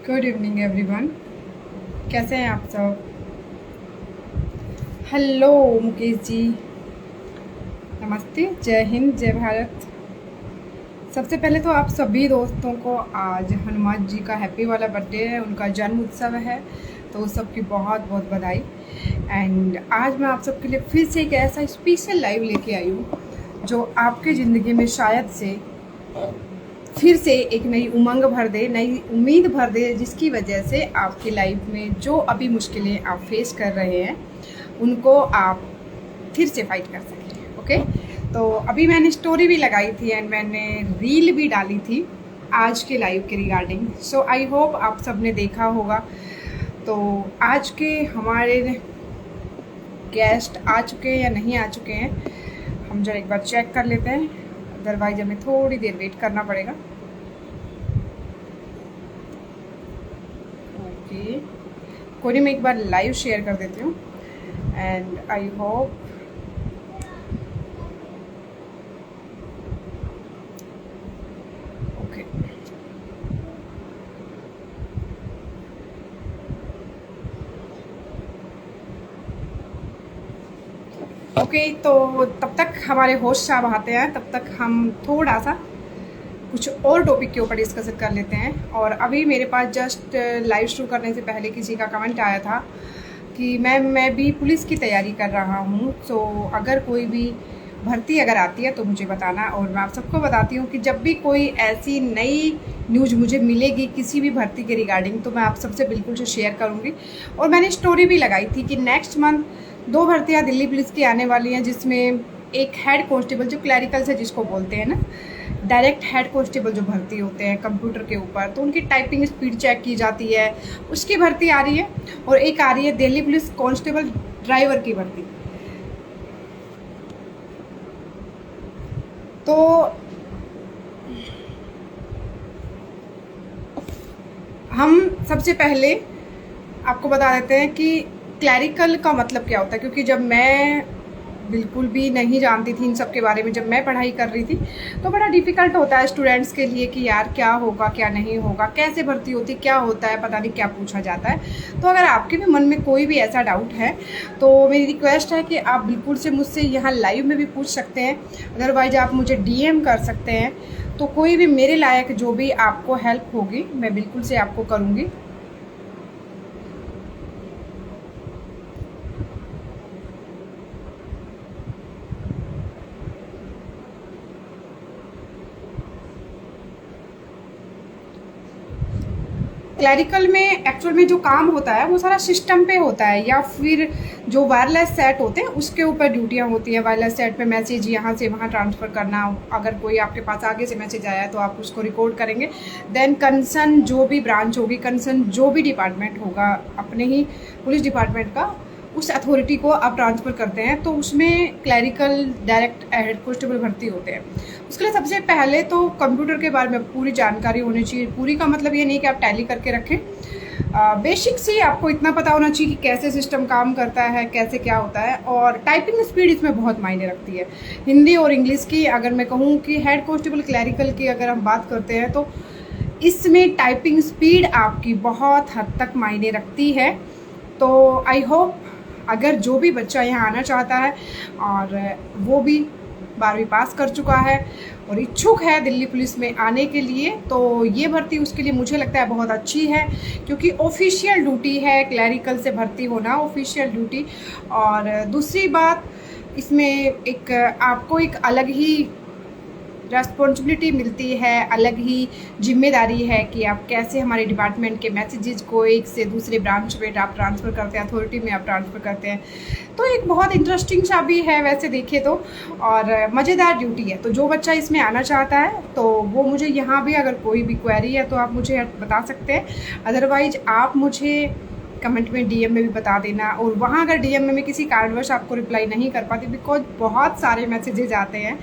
Good evening everyone. कैसे हैं आप सब? हेलो मुकेश जी, नमस्ते, जय हिंद, जय भारत। सबसे पहले तो आप सभी दोस्तों को आज हनुमान जी का हैप्पी वाला बर्थडे है, उनका जन्म उत्सव है, तो उस सब की बहुत बहुत बधाई। एंड आज मैं आप सबके लिए फिर से एक ऐसा स्पेशल लाइव लेके आई हूँ जो आपके ज़िंदगी में शायद से फिर से एक नई उमंग भर दे, नई उम्मीद भर दे, जिसकी वजह से आपकी लाइफ में जो अभी मुश्किलें आप फेस कर रहे हैं उनको आप फिर से फाइट कर सकें। ओके, तो अभी मैंने स्टोरी भी लगाई थी एंड मैंने रील भी डाली थी आज के लाइव के रिगार्डिंग। सो आई होप आप सब ने देखा होगा। तो आज के हमारे गेस्ट आ चुके हैं या नहीं आ चुके हैं, हम जरा एक बार चेक कर लेते हैं, अदरवाइज हमें थोड़ी देर वेट करना पड़ेगा। ओके, कोई नहीं, मैं एक बार लाइव शेयर कर देती हूँ and I hope okay. Okay, तो तब तक हमारे होस्ट साहब आते हैं, तब तक हम थोड़ा सा कुछ और टॉपिक के ऊपर डिस्कस कर लेते हैं। और अभी मेरे पास जस्ट लाइव शुरू करने से पहले किसी का कमेंट आया था कि मैं भी पुलिस की तैयारी कर रहा हूँ, तो अगर कोई भी भर्ती अगर आती है तो मुझे बताना। और मैं आप सबको बताती हूँ कि जब भी कोई ऐसी नई न्यूज़ मुझे मिलेगी किसी भी भर्ती के रिगार्डिंग, तो मैं आप सबसे बिल्कुल से शेयर करूँगी। और मैंने स्टोरी भी लगाई थी कि नेक्स्ट मंथ 2 भर्तियाँ दिल्ली पुलिस की आने वाली हैं, जिसमें एक हेड कांस्टेबल जो क्लैरिकल से जिसको बोलते हैं ना, डायरेक्ट हेड कांस्टेबल जो भर्ती होते हैं कंप्यूटर के ऊपर, तो उनकी टाइपिंग स्पीड चेक की जाती है, उसकी भर्ती आ रही है। और एक आ रही है दिल्ली पुलिस कांस्टेबल ड्राइवर की भर्ती। तो हम सबसे पहले आपको बता देते हैं कि क्लैरिकल का मतलब क्या होता है, क्योंकि जब मैं बिल्कुल भी नहीं जानती थी इन सब के बारे में, जब मैं पढ़ाई कर रही थी, तो बड़ा डिफ़िकल्ट होता है स्टूडेंट्स के लिए कि यार क्या होगा क्या नहीं होगा, कैसे भर्ती होती, क्या होता है, पता नहीं क्या पूछा जाता है। तो अगर आपके भी मन में कोई भी ऐसा डाउट है तो मेरी रिक्वेस्ट है कि आप बिल्कुल से मुझसे यहाँ लाइव में भी पूछ सकते हैं, अदरवाइज आप मुझे DM कर सकते हैं। तो कोई भी मेरे लायक जो भी आपको हेल्प होगी मैं बिल्कुल से आपको करूँगी। क्लैरिकल में एक्चुअल में जो काम होता है वो सारा सिस्टम पे होता है, या फिर जो वायरलेस सेट होते हैं उसके ऊपर ड्यूटियाँ होती हैं। वायरलेस सेट पे मैसेज यहाँ से वहाँ ट्रांसफ़र करना, अगर कोई आपके पास आगे से मैसेज आया है तो आप उसको रिकॉर्ड करेंगे। देन कंसर्न जो भी ब्रांच होगी, कंसर्न जो भी डिपार्टमेंट होगा अपने ही पुलिस डिपार्टमेंट का, उस अथॉरिटी को आप ट्रांसफ़र करते हैं, तो उसमें क्लैरिकल डायरेक्ट हेड कांस्टेबल भर्ती होते हैं। उसके लिए सबसे पहले तो कंप्यूटर के बारे में पूरी जानकारी होनी चाहिए। पूरी का मतलब ये नहीं कि आप टैली करके रखें, बेसिक से आपको इतना पता होना चाहिए कि कैसे सिस्टम काम करता है, कैसे क्या होता है। और टाइपिंग स्पीड इसमें बहुत मायने रखती है, हिंदी और इंग्लिश की। अगर मैं कहूँ कि हेड कांस्टेबल क्लैरिकल की अगर हम बात करते हैं तो इसमें टाइपिंग स्पीड आपकी बहुत हद तक मायने रखती है। तो आई होप अगर जो भी बच्चा यहाँ आना चाहता है और वो भी 12वीं पास कर चुका है और इच्छुक है दिल्ली पुलिस में आने के लिए, तो ये भर्ती उसके लिए मुझे लगता है बहुत अच्छी है, क्योंकि ऑफिशियल ड्यूटी है क्लैरिकल से भर्ती होना, ऑफिशियल ड्यूटी। और दूसरी बात, इसमें एक आपको एक अलग ही रेस्पॉन्सिबिलिटी मिलती है, अलग ही जिम्मेदारी है कि आप कैसे हमारे डिपार्टमेंट के मैसेजेस को एक से दूसरे ब्रांच में आप ट्रांसफ़र करते हैं, अथॉरिटी में आप ट्रांसफ़र करते हैं। तो एक बहुत इंटरेस्टिंग सा भी है वैसे देखिए तो, और मज़ेदार ड्यूटी है। तो जो बच्चा इसमें आना चाहता है तो वो मुझे यहाँ भी अगर कोई भी क्वेरी है तो आप मुझे बता सकते हैं, अदरवाइज आप मुझे कमेंट में DM में भी बता देना। और वहाँ अगर DM में मैं किसी कारणवश आपको रिप्लाई नहीं कर पाती, बिकॉज बहुत सारे मैसेजेज आते हैं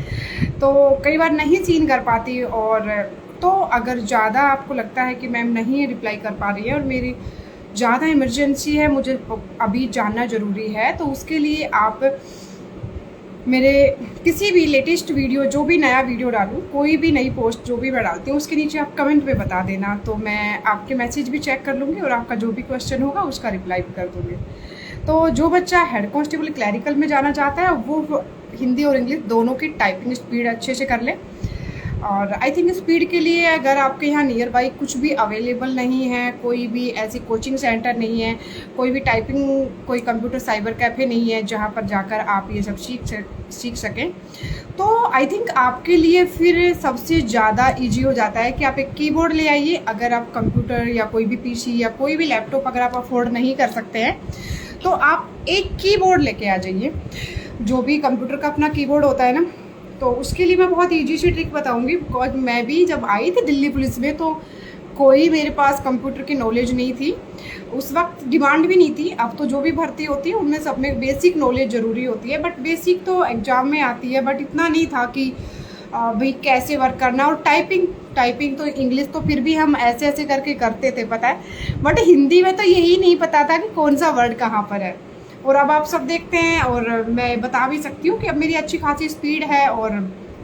तो कई बार नहीं सीन कर पाती। और तो अगर ज़्यादा आपको लगता है कि मैम नहीं रिप्लाई कर पा रही है और मेरी ज़्यादा इमरजेंसी है, मुझे अभी जानना ज़रूरी है, तो उसके लिए आप मेरे किसी भी लेटेस्ट वीडियो, जो भी नया वीडियो डालूँ, कोई भी नई पोस्ट जो भी मैं डालती हूँ, उसके नीचे आप कमेंट में बता देना, तो मैं आपके मैसेज भी चेक कर लूँगी और आपका जो भी क्वेश्चन होगा उसका रिप्लाई भी कर दूँगी। तो जो बच्चा हेड कांस्टेबल क्लैरिकल में जाना चाहता है वो हिंदी और इंग्लिश दोनों की टाइपिंग स्पीड अच्छे से कर ले। और आई थिंक स्पीड के लिए अगर आपके यहाँ नियर बाई कुछ भी अवेलेबल नहीं है, कोई भी ऐसी कोचिंग सेंटर नहीं है, कोई भी टाइपिंग कोई कंप्यूटर साइबर कैफ़े नहीं है जहाँ पर जाकर आप ये सब सीख सकें, तो आई थिंक आपके लिए फिर सबसे ज़्यादा इजी हो जाता है कि आप एक कीबोर्ड ले आइए। अगर आप कंप्यूटर या कोई भी पीसी या कोई भी लैपटॉप अगर आप अफोर्ड नहीं कर सकते हैं तो आप एक कीबोर्ड लेके आ जाइए। जो भी कंप्यूटर का अपना कीबोर्ड होता है ना, तो उसके लिए मैं बहुत ईजी सी ट्रिक बताऊंगी। बिकॉज मैं भी जब आई थी दिल्ली पुलिस में तो कोई मेरे पास कंप्यूटर की नॉलेज नहीं थी, उस वक्त डिमांड भी नहीं थी। अब तो जो भी भर्ती होती है उनमें सब में बेसिक नॉलेज ज़रूरी होती है, बट बेसिक तो एग्ज़ाम में आती है, बट इतना नहीं था कि भाई कैसे वर्क करना। और टाइपिंग तो इंग्लिश तो फिर भी हम ऐसे ऐसे करके करते थे, पता है, बट हिंदी में तो यही नहीं पता था कि कौन सा वर्ड कहाँ पर है। और अब आप सब देखते हैं और मैं बता भी सकती हूँ कि अब मेरी अच्छी खासी स्पीड है और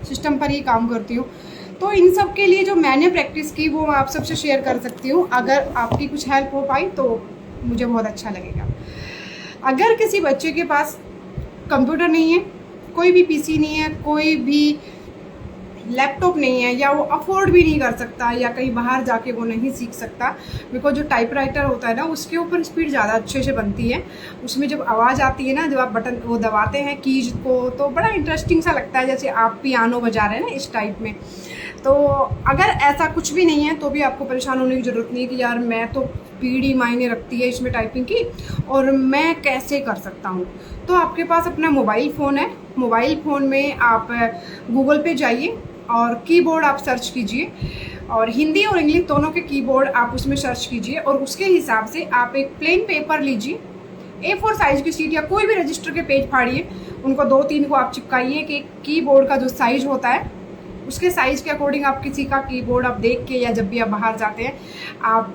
सिस्टम पर ही काम करती हूँ। तो इन सब के लिए जो मैंने प्रैक्टिस की वो मैं आप सबसे शेयर कर सकती हूँ। अगर आपकी कुछ हेल्प हो पाई तो मुझे बहुत अच्छा लगेगा। अगर किसी बच्चे के पास कंप्यूटर नहीं है, कोई भी पीसी नहीं है, कोई भी लैपटॉप नहीं है, या वो अफोर्ड भी नहीं कर सकता, या कहीं बाहर जाके वो नहीं सीख सकता, बिकॉज जो टाइपराइटर होता है ना उसके ऊपर स्पीड ज़्यादा अच्छे से बनती है। उसमें जब आवाज़ आती है ना, जब आप बटन वो दबाते हैं कीज को, तो बड़ा इंटरेस्टिंग सा लगता है, जैसे आप पियानो बजा रहे हैं ना, इस टाइप में। तो अगर ऐसा कुछ भी नहीं है तो भी आपको परेशान होने की ज़रूरत नहीं कि यार मैं तो स्पीड ही मायने रखती है इसमें टाइपिंग की और मैं कैसे कर सकता हूँ। तो आपके पास अपना मोबाइल फ़ोन है, मोबाइल फ़ोन में आप गूगल पे जाइए और कीबोर्ड आप सर्च कीजिए, और हिंदी और इंग्लिश दोनों के कीबोर्ड आप उसमें सर्च कीजिए, और उसके हिसाब से आप एक प्लेन पेपर लीजिए, A4 साइज़ की शीट या कोई भी रजिस्टर के पेज फाड़िए, उनको 2-3 को आप चिपकाइए कि कीबोर्ड का जो साइज़ होता है उसके साइज़ के अकॉर्डिंग आप किसी का कीबोर्ड आप देख के, या जब भी आप बाहर जाते हैं आप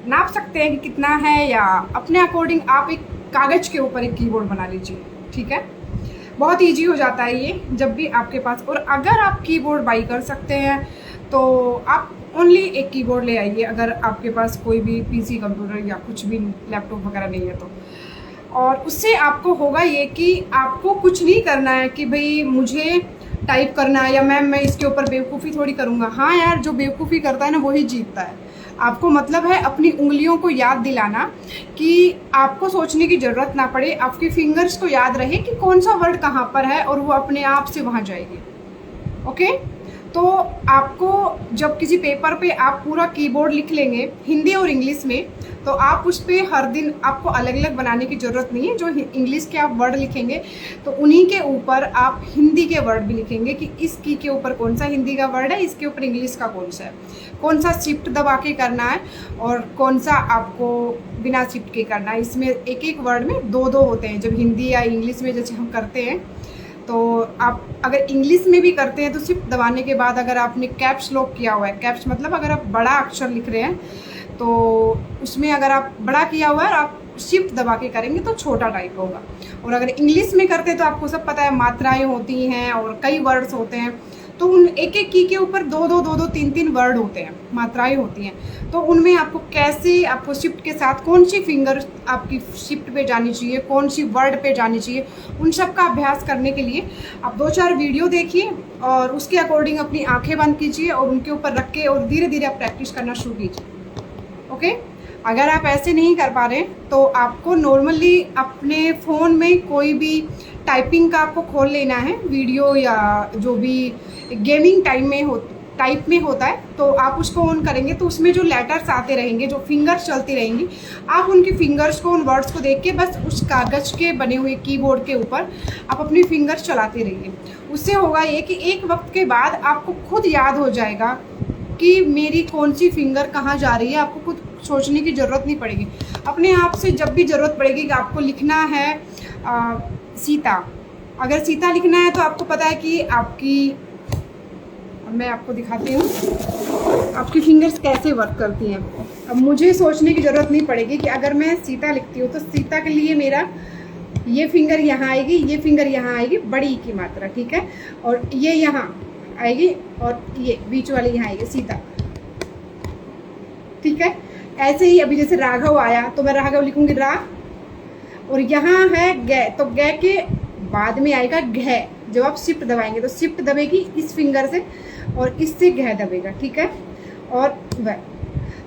नाप सकते हैं कि कितना है, या अपने अकॉर्डिंग आप एक कागज़ के ऊपर एक कीबोर्ड बना लीजिए। ठीक है, बहुत इजी हो जाता है ये जब भी आपके पास। और अगर आप कीबोर्ड बाई कर सकते हैं तो आप ओनली एक कीबोर्ड ले आइए, अगर आपके पास कोई भी पीसी कंप्यूटर या कुछ भी लैपटॉप वगैरह नहीं है तो। और उससे आपको होगा ये कि आपको कुछ नहीं करना है कि भाई मुझे टाइप करना है, या मैम मैं इसके ऊपर बेवकूफ़ी थोड़ी करूँगा। हाँ यार, जो बेवकूफ़ी करता है ना वही जीतता है। आपको मतलब है अपनी उंगलियों को याद दिलाना कि आपको सोचने की ज़रूरत ना पड़े, आपकी फिंगर्स को याद रहे कि कौन सा वर्ड कहाँ पर है, और वो अपने आप से वहाँ जाएगी। ओके, तो आपको जब किसी पेपर पे आप पूरा कीबोर्ड लिख लेंगे हिंदी और इंग्लिश में, तो आप उस पर हर दिन आपको अलग अलग बनाने की ज़रूरत नहीं है। जो इंग्लिश के आप वर्ड लिखेंगे तो उन्हीं के ऊपर आप हिंदी के वर्ड भी लिखेंगे कि इस की के ऊपर कौन सा हिंदी का वर्ड है, इसके ऊपर इंग्लिश का कौन सा है, कौन सा शिफ्ट दबा के करना है और कौन सा आपको बिना शिफ्ट के करना है। इसमें एक एक वर्ड में 2-2 होते हैं। जब हिंदी या इंग्लिश में जैसे हम करते हैं तो आप अगर इंग्लिश में भी करते हैं तो शिफ्ट दबाने के बाद अगर आपने कैप्स लॉक किया हुआ है, कैप्स मतलब अगर आप बड़ा अक्षर लिख रहे हैं तो उसमें अगर आप बड़ा किया हुआ है आप शिफ्ट दबा के करेंगे तो छोटा टाइप होगा। और अगर इंग्लिश में करते हैं तो आपको सब पता है मात्राएं होती हैं और कई वर्ड्स होते हैं, तो उन एक एक की के ऊपर 2-2, 3-3 वर्ड होते हैं, मात्राएं होती हैं। तो उनमें आपको कैसे आपको शिफ्ट के साथ कौन सी फिंगर आपकी शिफ्ट पे जानी चाहिए, कौन सी वर्ड पे जानी चाहिए, उन सब का अभ्यास करने के लिए आप 2-4 वीडियो देखिए और उसके अकॉर्डिंग अपनी आंखें बंद कीजिए और उनके ऊपर रख के और धीरे धीरे आप प्रैक्टिस करना शुरू कीजिए। ओके, अगर आप ऐसे नहीं कर पा रहे तो आपको नॉर्मली अपने फ़ोन में कोई भी टाइपिंग का आपको खोल लेना है वीडियो, या जो भी गेमिंग टाइप में होता है तो आप उसको ऑन करेंगे तो उसमें जो लेटर्स आते रहेंगे, जो फिंगर्स चलती रहेंगी, आप उनकी फिंगर्स को, उन वर्ड्स को देख के बस उस कागज़ के बने हुए कीबोर्ड के ऊपर आप अपनी फिंगर्स चलाते रहिए। उससे होगा ये कि एक वक्त के बाद आपको खुद याद हो जाएगा कि मेरी कौन सी फिंगर कहाँ जा रही है। आपको कुछ सोचने की ज़रूरत नहीं पड़ेगी। अपने आप से जब भी ज़रूरत पड़ेगी कि आपको लिखना है सीता, अगर सीता लिखना है तो आपको पता है कि आपकी, मैं आपको दिखाती हूँ आपकी फिंगर्स कैसे वर्क करती हैं। अब मुझे सोचने की ज़रूरत नहीं पड़ेगी कि अगर मैं सीता लिखती हूँ तो सीता के लिए मेरा ये फिंगर यहाँ आएगी, ये फिंगर यहाँ आएगी, बड़ी की मात्रा, ठीक है। और ये यहाँ आएगी और ये बीच वाली यहाँ आएगी सीधा, ठीक है। ऐसे ही अभी जैसे राघव आया तो मैं राघव लिखूंगी रा, और यहाँ है ग, तो ग के बाद में आएगा घ। जब आप शिफ्ट दबाएंगे तो शिफ्ट दबेगी इस फिंगर से और इससे घ दबेगा, ठीक है। और व,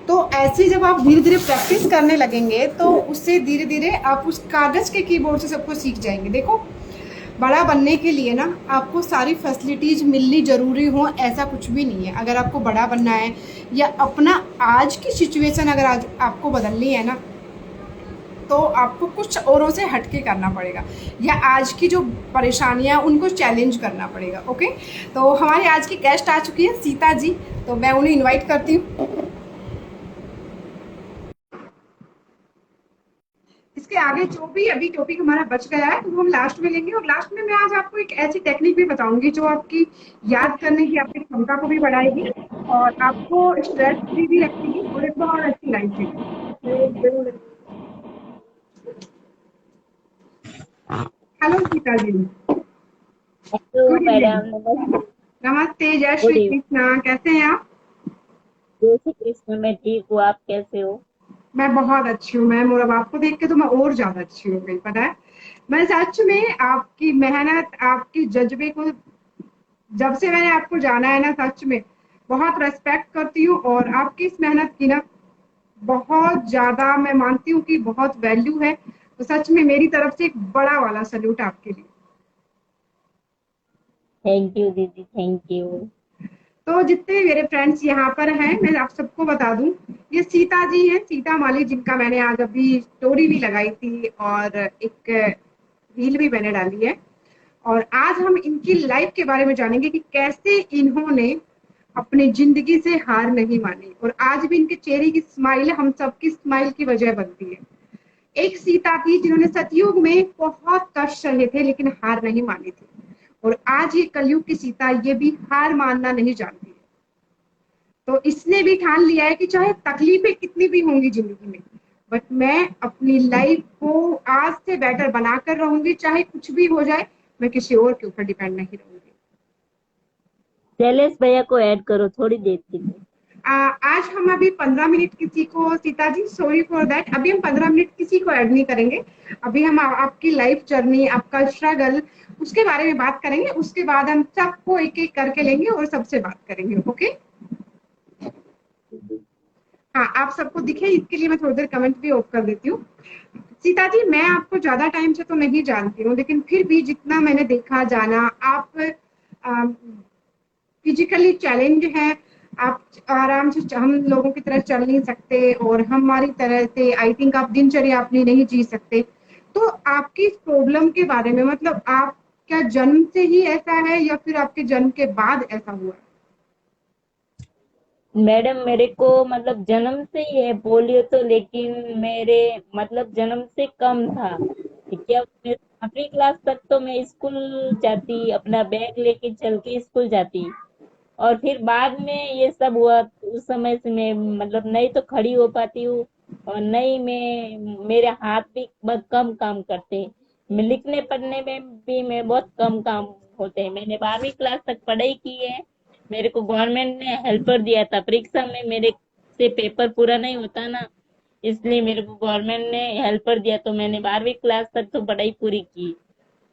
तो ऐसे जब आप धीरे धीरे प्रैक्टिस करने लगेंगे तो उससे धीरे धीरे आप उस कागज के कीबोर्ड से सबको सीख जाएंगे। देखो, बड़ा बनने के लिए ना आपको सारी फैसिलिटीज मिलनी जरूरी हो ऐसा कुछ भी नहीं है। अगर आपको बड़ा बनना है या अपना आज की सिचुएशन अगर आज आपको बदलनी है ना, तो आपको कुछ औरों से हटके करना पड़ेगा, या आज की जो परेशानियां उनको चैलेंज करना पड़ेगा। ओके, तो हमारे आज की गेस्ट आ चुकी है सीता जी, तो मैं उन्हें इनवाइट करती हूँ। इसके आगे जो भी अभी टॉपिक हमारा बच गया है तो वो हम लास्ट में लेंगे, और लास्ट में मैं आज आपको एक ऐसी टेक्निक भी बताऊंगी जो आपकी याद करने की आपकी क्षमता को भी बढ़ाएगी और आपको स्ट्रेस फ्री भी रखेगी और एक बहुत अच्छी लाइफ देगी। Hello Sita ji, hello good evening. Madam, नमस्ते। नमस्ते, जय गुड श्री इवनिंग। कृष्णा, कैसे हैं आप? जय श्री कृष्ण। मैं ठीक हूँ, आप कैसे हो? मैं बहुत अच्छी हूँ मैम, और अब आपको देख के तो मैं और ज्यादा अच्छी हो गई, पता है। मैं सच में आपकी मेहनत, आपकी जज्बे को, जब से मैंने आपको जाना है ना, सच में बहुत रेस्पेक्ट करती हूँ, और आपकी इस मेहनत की ना बहुत ज्यादा मैं मानती हूँ कि बहुत वैल्यू है। तो सच में मेरी तरफ से एक बड़ा वाला सल्यूट आपके लिए। थैंक यू दीदी, थैंक यू। तो जितने मेरे फ्रेंड्स यहाँ पर हैं मैं आप सबको बता दूं, ये सीता जी हैं, सीता माली, जिनका मैंने आज अभी स्टोरी भी लगाई थी और एक रील भी मैंने डाली है। और आज हम इनकी लाइफ के बारे में जानेंगे कि कैसे इन्होंने अपनी जिंदगी से हार नहीं मानी, और आज भी इनके चेहरे की स्माइल हम सबकी स्माइल की वजह बनती है। एक सीता थी जिन्होंने सतयुग में बहुत कष्ट सहे थे लेकिन हार नहीं मानी थी, और आज ये कलयुग की सीता ये भी हार मानना नहीं जानती है। तो इसने भी ठान लिया है कि चाहे तकलीफें कितनी भी होंगी जिंदगी में, बट मैं अपनी लाइफ को आज से बेटर बनाकर रहूंगी, चाहे कुछ भी हो जाए, मैं किसी और के ऊपर डिपेंड नहीं रहूंगी। शैलेश भैया को ऐड करो थोड़ी देर के लिए। आज हम अभी 15 मिनट किसी को, Sita ji sorry for that, अभी हम 15 मिनट किसी को ऐड नहीं करेंगे। अभी हम आपकी लाइफ जर्नी, आपका स्ट्रगल, उसके बारे में बात करेंगे। उसके बाद हम सबको एक एक करके लेंगे और सबसे बात करेंगे। ओके, हाँ, आप सबको दिखे इसके लिए मैं थोड़ी देर कमेंट भी ऑफ कर देती हूँ। सीता जी, मैं आपको ज्यादा टाइम से तो नहीं जानती हूँ, लेकिन फिर भी जितना मैंने देखा जाना, आप फिजिकली चैलेंज है। आप आराम से हम लोगों की तरह चल नहीं सकते, और हमारी तरह से आई थिंक आप दिनचर्या अपनी नहीं जी सकते। तो आपकी इस प्रॉब्लम के बारे में, मतलब आप क्या जन्म से ही ऐसा है या फिर आपके जन्म के बाद ऐसा हुआ? मैडम, मेरे को मतलब जन्म से ही है पोलियो तो, लेकिन मेरे मतलब जन्म से कम था। क्या मैं 8वीं क्लास तक तो मैं स्कूल जाती, अपना बैग लेके चल के स्कूल जाती। और फिर बाद में ये सब हुआ, उस समय से मैं मतलब नहीं तो खड़ी हो पाती हूँ, और नहीं मैं, मेरे हाथ भी बहुत कम काम करते हैं। मैं लिखने पढ़ने में भी मैं बहुत कम काम होते हैं। मैंने 12वीं क्लास तक पढ़ाई की है। मेरे को गवर्नमेंट ने हेल्पर दिया था, परीक्षा में मेरे से पेपर पूरा नहीं होता ना, इसलिए मेरे को गवर्नमेंट ने हेल्पर दिया, तो मैंने 12वीं क्लास तक तो पढ़ाई पूरी की।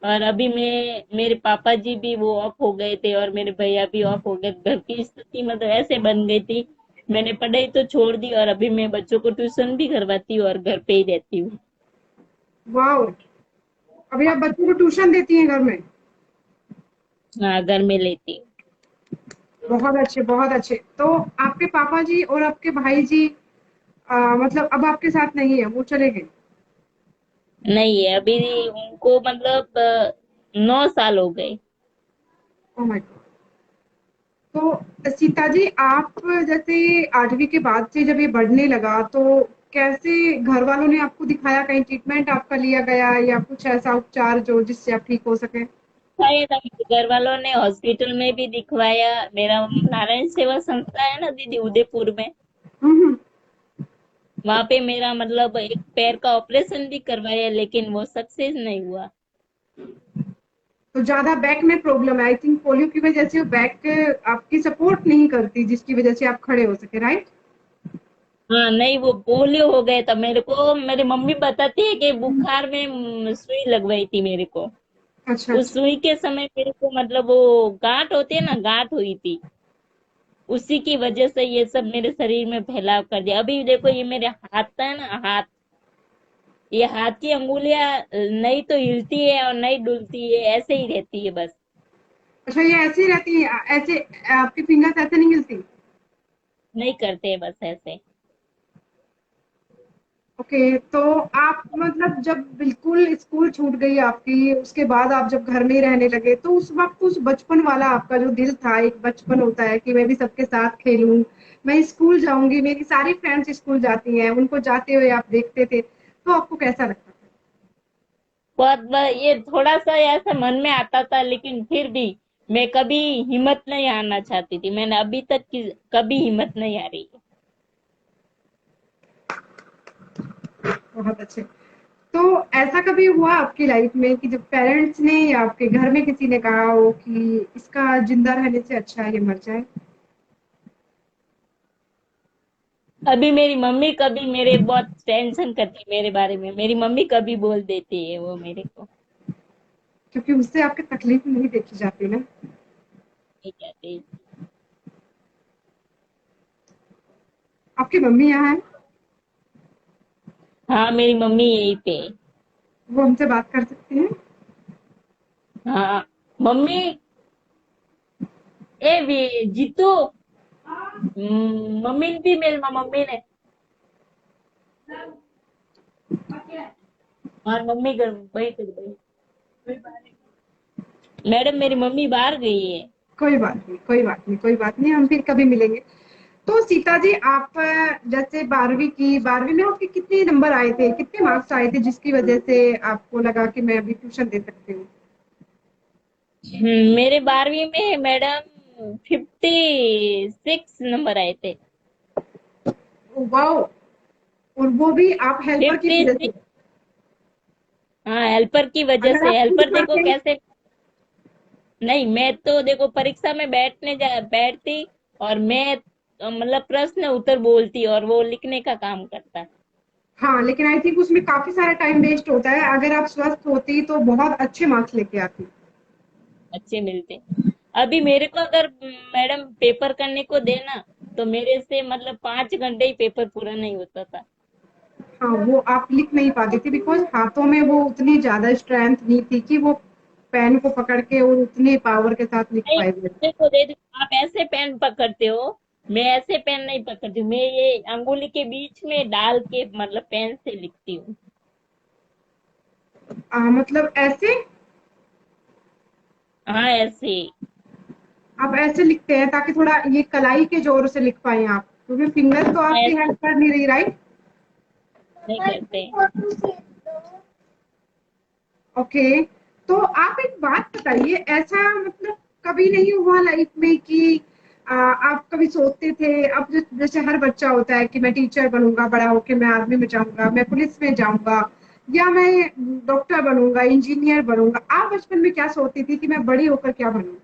और अभी मैं, मेरे पापा जी भी वो ऑफ हो गए थे और मेरे भैया भी ऑफ हो गए, घर की स्थिति मतलब ऐसे बन गई थी, मैंने पढ़ाई तो छोड़ दी, और अभी मैं बच्चों को ट्यूशन भी करवाती हूँ और घर पे ही रहती हूँ। वाह, अभी आप बच्चों को ट्यूशन देती हैं घर में? हाँ, घर में लेती हूँ। बहुत अच्छे, बहुत अच्छे। तो आपके पापा जी और आपके भाई जी मतलब अब आपके साथ नहीं है, वो चले गए? नहीं है अभी, उनको मतलब 9 साल हो गए। Oh my God. तो सीता जी, आप जैसे 8वीं के बाद से जब ये बढ़ने लगा तो कैसे घर वालों ने आपको दिखाया, कहीं ट्रीटमेंट आपका लिया गया या कुछ ऐसा उपचार जो जिससे आप ठीक हो सके? दिखाया था मेरे घर वालों ने, हॉस्पिटल में भी दिखवाया। मेरा नारायण सेवा संस्था है ना दीदी, उदयपुर में। हम्म, वहां पे मेरा मतलब एक पैर का ऑपरेशन भी करवाया, लेकिन वो सक्सेस नहीं हुआ। तो ज्यादा बैक में प्रॉब्लम है, आई थिंक पोलियो की वजह से बैक आपकी सपोर्ट नहीं करती, जिसकी वजह से आप खड़े हो सके, राइट? हाँ नहीं, वो पोलियो हो गया था मेरे को। मेरी मम्मी बताती है कि बुखार में सुई लगवाई थी मेरे को। अच्छा उस अच्छा। सुई के समय मेरे को मतलब वो गांठ होती है ना, गांठ हुई थी। उसी की वजह से ये सब मेरे शरीर में फैलाव कर दिया। अभी देखो ये मेरे हाथ है ना, हाथ, ये हाथ की अंगुलियां नहीं तो हिलती है और नहीं डुलती है, ऐसे ही रहती है बस। अच्छा, ये ऐसी रहती है, ऐसे आपकी फिंगर्स ऐसे नहीं हिलती? नहीं करते बस ऐसे। ओके, तो आप मतलब जब बिल्कुल स्कूल छूट गई आपकी, उसके बाद आप जब घर में ही रहने लगे, तो उस वक़्त उस बचपन वाला आपका जो दिल था, एक बचपन होता है कि मैं भी सबके साथ खेलूँ, मैं स्कूल जाऊँगी, मेरी सारी फ्रेंड्स स्कूल जाती हैं, उनको जाते हुए आप देखते थे, तो आपको कैसा लगता था? ये थोड़ा सा ऐसा मन में आता था, लेकिन फिर भी मैं कभी हिम्मत नहीं हारना चाहती थी। मैंने अभी तक कभी हिम्मत नहीं हारी। बहुत अच्छे। तो ऐसा कभी हुआ आपकी लाइफ में कि जब पेरेंट्स ने या आपके घर में किसी ने कहा हो कि इसका ज़िंदा रहने से अच्छा है ये मर जाए? अभी मेरी मम्मी कभी मेरे बहुत टेंशन करती है मेरे बारे में। मेरी मम्मी कभी बोल देती है वो मेरे को। क्योंकि उससे आपकी तकलीफ नहीं देखी जाती ना। नहीं कहते। आपकी मम्मी यहाँ है? हाँ मेरी मम्मी यही पे है। वो हमसे बात कर सकती हैं? हाँ मम्मी, ए भी जीतू, मम्मी ने भी मेरी मम्मी ने, और मम्मी घर वही कर गई। मैडम मेरी मम्मी बाहर गई है। कोई बात नहीं, कोई बात नहीं, कोई बात नहीं, हम फिर कभी मिलेंगे। तो सीता जी, आप जैसे 12वीं की, 12वीं में आपके कितने नंबर आए थे, कितने मार्क्स आए थे जिसकी वजह से आपको लगा कि मैं अभी ट्यूशन दे सकती हूँ? मेरे 12वीं में मैडम 56 नंबर आए थे। वाओ! और वो भी आप हेल्पर की फिफ्टी वजह से? सिक्स हाँ हेल्पर की वजह अगर से। आप खुद हेल्पर देखो पढ़ते? कैसे। नहीं, मैं तो देखो परीक्षा में बैठती, और मैं मतलब प्रश्न उत्तर बोलती और वो लिखने का काम करता। हाँ, लेकिन आई थिंक उसमें काफी सारा टाइम वेस्ट होता है, अगर आप स्वस्थ होती तो बहुत अच्छे मार्क्स लेके आती। अच्छे मिलते। अभी मेरे को अगर मैडम पेपर करने को देना, तो मेरे से मतलब 5 घंटे ही पेपर पूरा नहीं होता था। हाँ, वो आप लिख नहीं पाती थी बिकॉज हाथों में वो उतनी ज्यादा स्ट्रेंथ नहीं थी कि वो पेन को पकड़ के और उतने पावर के साथ लिख नहीं, पाएगी। देखो दे दो, आप ऐसे पेन पकड़ते हो, मैं ऐसे पेन नहीं पकड़ती हूँ। मैं ये अंगुली के बीच में डाल के मतलब पेन से लिखती हूँ। मतलब ऐसे? हाँ ऐसे ही। आप ऐसे लिखते हैं ताकि थोड़ा ये कलाई के जोर से लिख पाए आप, क्योंकि फिंगर तो हाँ, आपकी ऐसे हेल्प कर नहीं रही, राइट? नहीं करते। ओके, तो आप एक बात बताइए, ऐसा मतलब कभी नहीं हुआ लाइफ में कि आप कभी सोचते थे, अब जैसे हर बच्चा होता है कि मैं टीचर बनूंगा, बड़ा होके मैं आर्मी में जाऊंगा, मैं पुलिस में जाऊंगा, या मैं डॉक्टर बनूंगा, इंजीनियर बनूंगा, आप बचपन में क्या सोचती थी कि मैं बड़ी होकर क्या बनूंगा?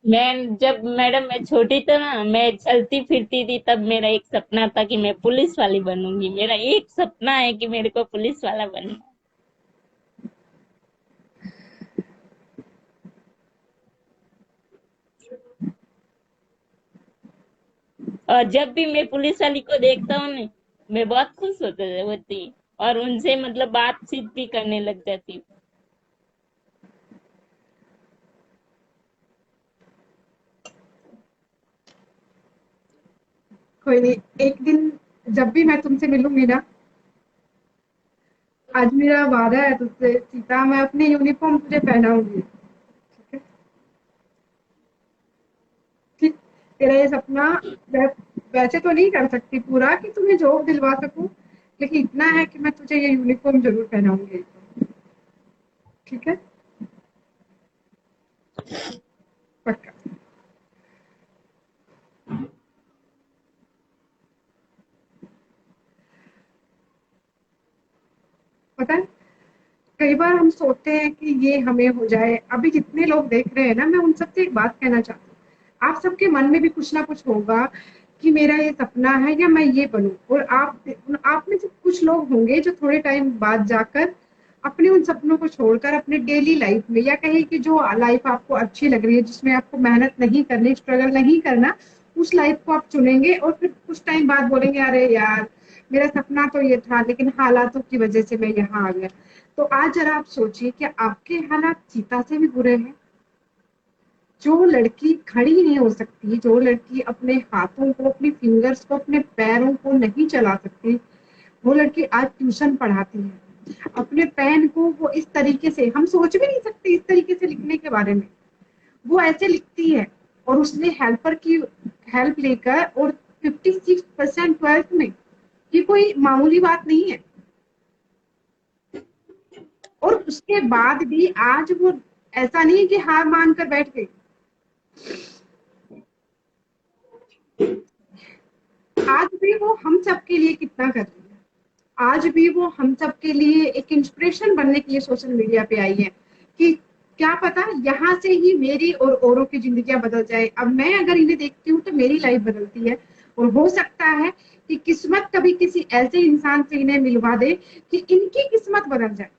मैं जब मैडम मैं छोटी थी ना, मैं चलती फिरती थी, तब मेरा एक सपना था कि मैं पुलिस वाली बनूंगी। मेरा एक सपना है कि मेरे को पुलिस वाला बनना। और जब भी मैं पुलिस वाली को देखता हूँ ना, मैं बहुत खुश होती, और उनसे मतलब बातचीत भी करने लग जाती हूँ। कोई नहीं, एक दिन जब भी मैं तुमसे मिलूंगी ना, आज मेरा वादा है तुझसे सीता, मैं अपनी यूनिफॉर्म तुझे पहनाऊंगी, ठीक है? ठीक। तेरा ये सपना मैं वैसे तो नहीं कर सकती पूरा कि तुम्हें जॉब दिलवा सकूं, लेकिन इतना है कि मैं तुझे ये यूनिफॉर्म जरूर पहनाऊंगी, ठीक है? पक्का। पता है, कई बार हम सोचते हैं कि ये हमें हो जाए। अभी जितने लोग देख रहे हैं ना, मैं उन सबसे एक बात कहना चाहती हूँ, आप सबके मन में भी कुछ ना कुछ होगा कि मेरा ये सपना है या मैं ये बनूं। और आप में से कुछ लोग होंगे जो थोड़े टाइम बाद जाकर अपने उन सपनों को छोड़कर अपने डेली लाइफ में, या कहीं कि जो लाइफ आपको अच्छी लग रही है, जिसमें आपको मेहनत नहीं करनी, स्ट्रगल नहीं करना, उस लाइफ को आप चुनेंगे और फिर कुछ टाइम बाद बोलेंगे अरे यार, मेरा सपना तो ये था लेकिन हालातों की वजह से मैं यहाँ आ गया। तो आज जरा आप सोचिए कि आपके हालात चीता से भी बुरे हैं। जो लड़की खड़ी नहीं हो सकती, जो लड़की अपने हाथों को, अपनी फिंगर्स को, अपने पैरों को नहीं चला सकती, वो लड़की आज ट्यूशन पढ़ाती है। अपने पेन को वो इस तरीके से, हम सोच भी नहीं सकते इस तरीके से लिखने के बारे में, वो ऐसे लिखती है। और उसने हेल्पर की हेल्प लेकर, और 56% 12th में, ये कोई मामूली बात नहीं है। और उसके बाद भी आज वो, ऐसा नहीं है कि हार मान कर बैठ गई। आज भी वो हम सब के लिए कितना कर रही है। आज भी वो हम सब के लिए एक इंस्पिरेशन बनने के लिए सोशल मीडिया पे आई है कि क्या पता यहाँ से ही मेरी और औरों की जिंदगियां बदल जाए। अब मैं अगर इन्हें देखती हूँ तो मेरी लाइफ बदलती है, और हो सकता है कि किस्मत कभी किसी ऐसे इंसान से इन्हें मिलवा दे कि इनकी किस्मत बदल जाए।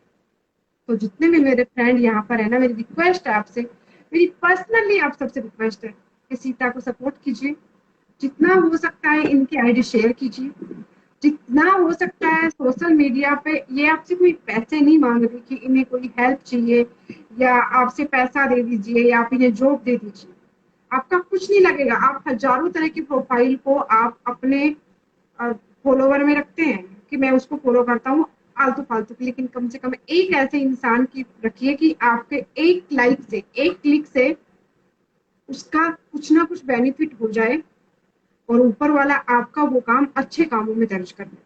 तो जितने भी मेरे फ्रेंड यहाँ पर है ना, मेरी रिक्वेस्ट है आपसे, मेरी पर्सनली आप सबसे रिक्वेस्ट है कि सीता को सपोर्ट कीजिए। जितना हो सकता है इनकी आईडी शेयर कीजिए। जितना हो सकता है सोशल मीडिया पे, ये आपसे कोई पैसे नहीं मांग रही कि इन्हें कोई हेल्प चाहिए या आपसे पैसा दे दीजिए या आप इन्हें जॉब दे दीजिए। आपका कुछ नहीं लगेगा। आप हजारों तरह की प्रोफाइल को आप अपने फॉलोवर में रखते हैं कि मैं उसको फॉलो करता हूँ आलतू फालतू की, लेकिन कम से कम एक ऐसे इंसान की रखिए कि आपके एक लाइक से, एक क्लिक से उसका कुछ ना कुछ बेनिफिट हो जाए, और ऊपर वाला आपका वो काम अच्छे कामों में दर्ज कर दे।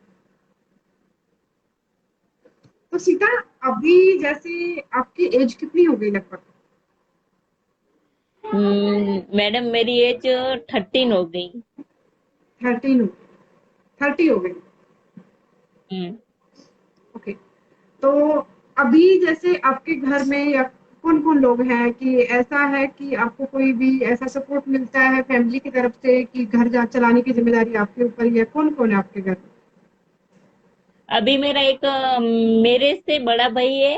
तो सीता, अभी जैसे आपकी एज कितनी हो गई लगभग? मैडम मेरी एज 13 हो गई। 13 हो, 30 हो गई। हम्म। ओके। तो अभी जैसे आपके घर में या कौन कौन लोग हैं, कि ऐसा है कि आपको कोई भी ऐसा सपोर्ट मिलता है फैमिली की तरफ से कि घर जा चलाने की जिम्मेदारी आपके ऊपर ही है? कौन कौन है आपके घर? अभी मेरा एक मेरे से बड़ा भाई है,